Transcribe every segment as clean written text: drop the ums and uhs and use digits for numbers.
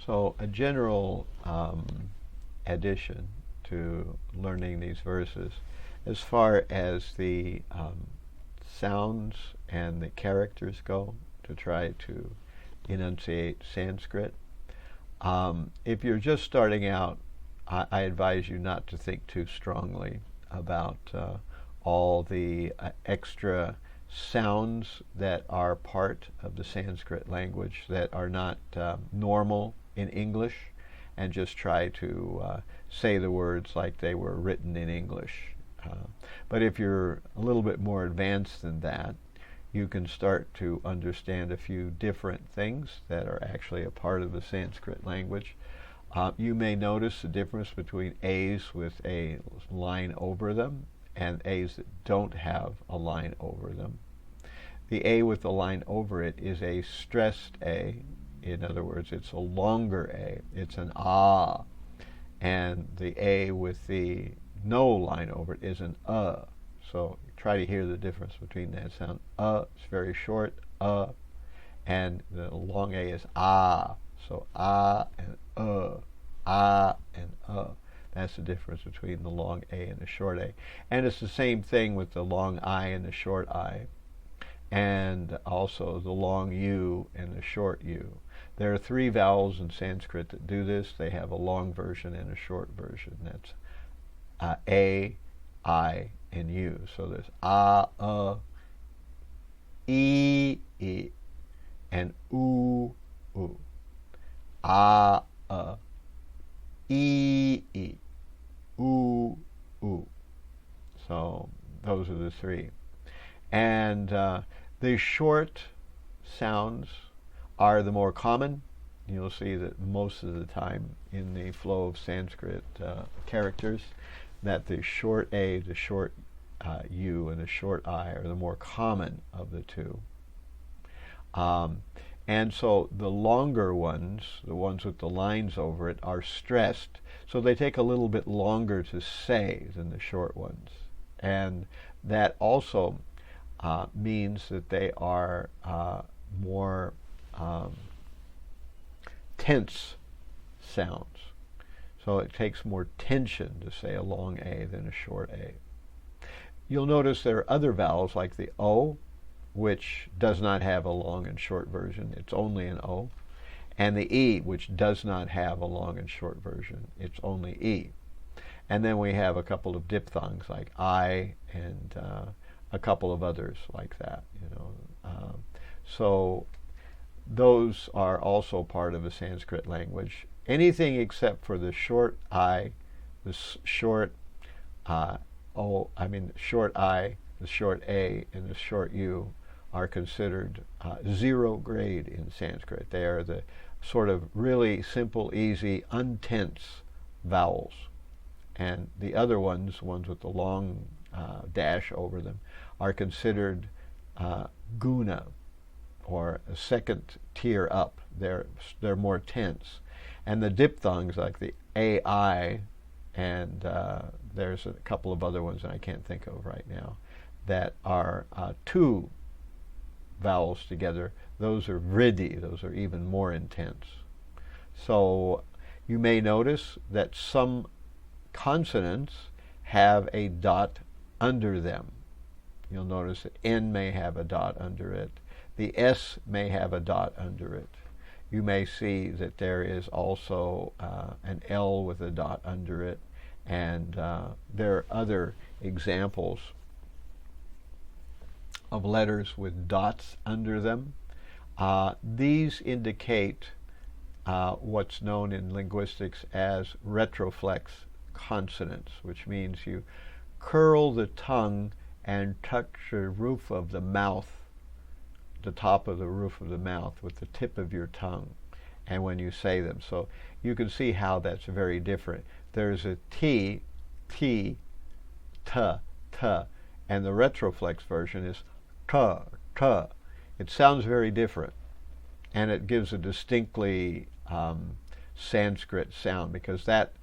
So a general addition to learning these verses, as far as the sounds and the characters go, to try to enunciate Sanskrit. If you're just starting out, I advise you not to think too strongly about all the extra sounds that are part of the Sanskrit language that are not normal in English, and just try to say the words like they were written in English. But if you're a little bit more advanced than that, you can start to understand a few different things that are actually a part of the Sanskrit language. You may notice the difference between A's with a line over them and A's that don't have a line over them. The A with the line over it is a stressed A. In other words, it's a longer A. It's an ah. And the A with the no line over it is an So try to hear the difference between that sound. It's very short, and the long A is ah. So ah and ah and That's the difference between the long A and the short A. And it's the same thing with the long I and the short I, and also the long U and the short U. There are 3 vowels in Sanskrit that do this. They have a long version and a short version. That's A, I, and U. So there's E, and U. E, U. So those are the 3. And the short sounds are the more common. You'll see that most of the time in the flow of Sanskrit characters, that the short A, the short U, and the short I are the more common of the 2. And so the longer ones, the ones with the lines over it, are stressed, so they take a little bit longer to say than the short ones. And that also means that they are more tense sounds. So it takes more tension to say a long A than a short A. You'll notice there are other vowels like the O, which does not have a long and short version. It's only an O. And the E, which does not have a long and short version. It's only E. And then we have a couple of diphthongs like I and a couple of others like that. So those are also part of the Sanskrit language. Anything except for the short I, the short short I, the short A, and the short U are considered 0 grade in Sanskrit. They are the sort of really simple, easy, untense vowels. And the other ones with the long dash over them, are considered guna, or a second tier up. They're more tense. And the diphthongs like the AI, and there's a couple of other ones that I can't think of right now, that are 2 vowels together. Those are vriddhi. Those are even more intense. So you may notice that some consonants have a dot under them. You'll notice that N may have a dot under it. The S may have a dot under it. You may see that there is also an L with a dot under it, and there are other examples of letters with dots under them. These indicate what's known in linguistics as retroflex consonants, which means you curl the tongue and touch the roof of the mouth, the top of the roof of the mouth, with the tip of your tongue, and when you say them. So you can see how that's very different. There's a T, T, T, T, and the retroflex version is T, T. It sounds very different, and it gives a distinctly Sanskrit sound, because that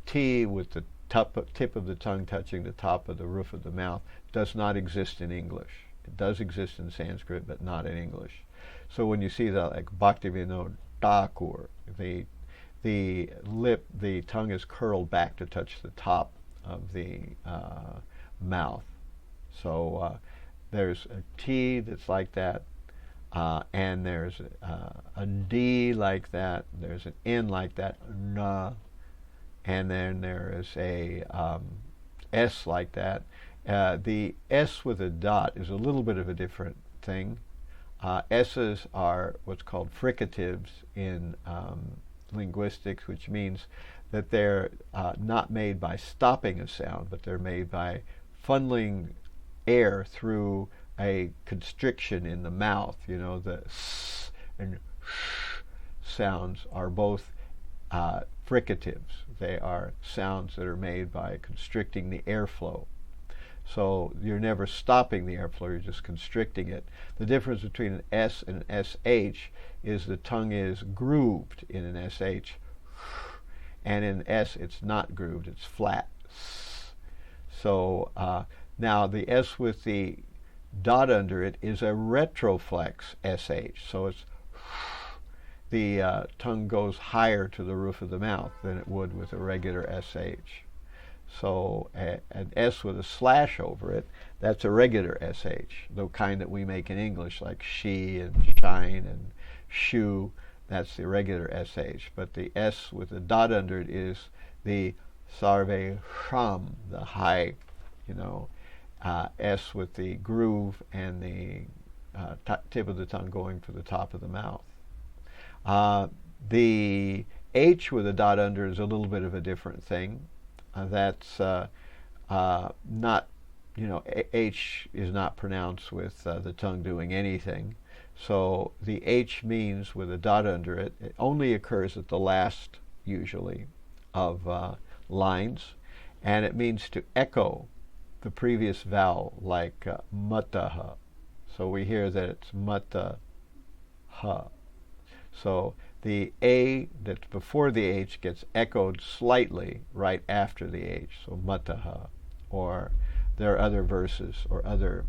T with the tip of the tongue touching the top of the roof of the mouth does not exist in English. It does exist in Sanskrit, but not in English. So when you see that, like Bhaktivinoda Thakur, the tongue is curled back to touch the top of the mouth. So there's a T that's like that, and there's a D like that. There's an N like that, na, and then there is a S like that. The S with a dot is a little bit of a different thing. S's are what's called fricatives in linguistics, which means that they're not made by stopping a sound, but they're made by funneling air through a constriction in the mouth. You know, the s and sh sounds are both fricatives. They are sounds that are made by constricting the airflow. So you're never stopping the airflow, you're just constricting it. The difference between an S and an SH is the tongue is grooved in an SH, and in S it's not grooved, it's flat. So now the S with the dot under it is a retroflex SH. So it's the tongue goes higher to the roof of the mouth than it would with a regular SH. So an S with a slash over it, that's a regular SH, the kind that we make in English, like she and shine and shoe. That's the regular SH. But the S with a dot under it is the sarve sham, the high, S with the groove and the tip of the tongue going for the top of the mouth. The H with a dot under is a little bit of a different thing. That's not, H is not pronounced with the tongue doing anything. So the H means with a dot under it, it only occurs at the last, usually, of lines, and it means to echo the previous vowel, like mataha. So we hear that it's mataha. So the A that's before the H gets echoed slightly right after the H, so mataha. Or there are other verses or other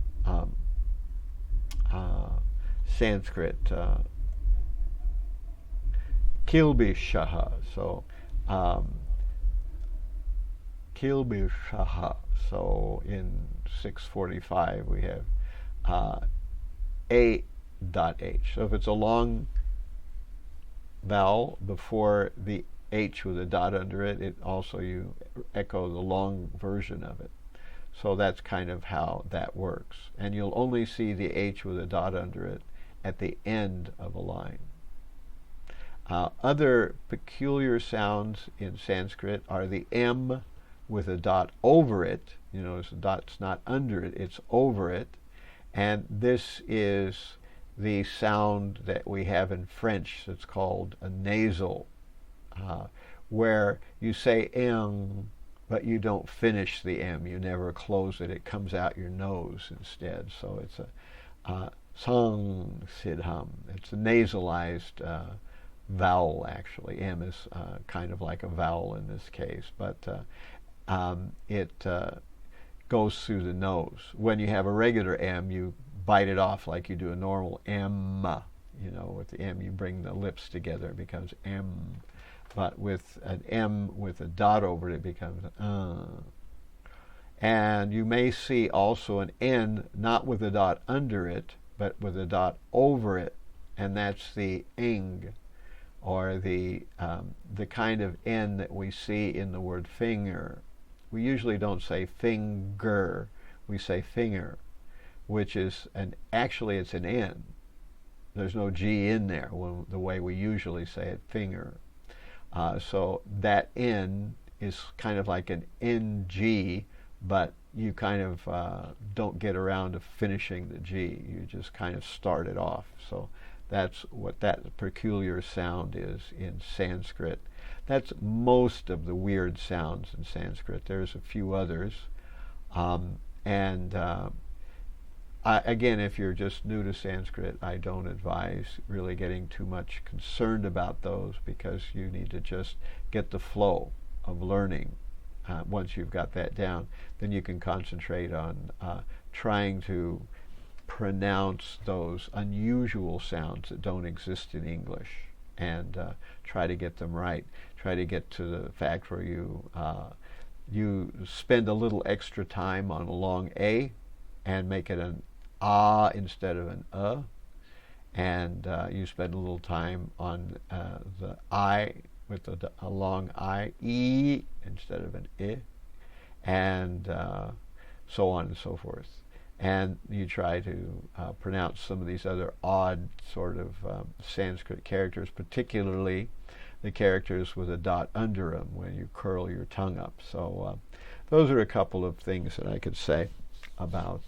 Sanskrit kilbishaha. So kilbishaha. So in 645 we have A dot H. So if it's a long vowel before the H with a dot under it, it also you echo the long version of it. So that's kind of how that works. And you'll only see the H with a dot under it at the end of a line. Other peculiar sounds in Sanskrit are the M with a dot over it. The dot's not under it, it's over it. And this is the sound that we have in French that's called a nasal, where you say M, but you don't finish the M. You never close it. It comes out your nose instead. So it's a sang sidham. It's a nasalized vowel, actually. M is kind of like a vowel in this case, but it goes through the nose. When you have a regular M, you bite it off like you do a normal M. With the M, you bring the lips together, it becomes M. But with an M with a dot over it, it becomes And you may see also an N, not with a dot under it, but with a dot over it, and that's the ing, or the kind of N that we see in the word finger. We usually don't say finger, we say finger, which is actually it's an N. There's no G in there, the way we usually say it, finger. So that N is kind of like an NG, but you kind of don't get around to finishing the G. You just kind of start it off. So that's what that peculiar sound is in Sanskrit. That's most of the weird sounds in Sanskrit. There's a few others. Again, if you're just new to Sanskrit, I don't advise really getting too much concerned about those, because you need to just get the flow of learning. Once you've got that down, then you can concentrate on trying to pronounce those unusual sounds that don't exist in English. and try to get them right. Try to get to the fact where you spend a little extra time on a long A and make it an ah instead of an and you spend a little time on the I with a long I, E instead of an I, and so on and so forth. And you try to pronounce some of these other odd sort of Sanskrit characters, particularly the characters with a dot under them when you curl your tongue up. So those are a couple of things that I could say about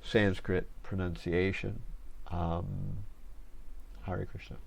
Sanskrit pronunciation. Hare Krishna.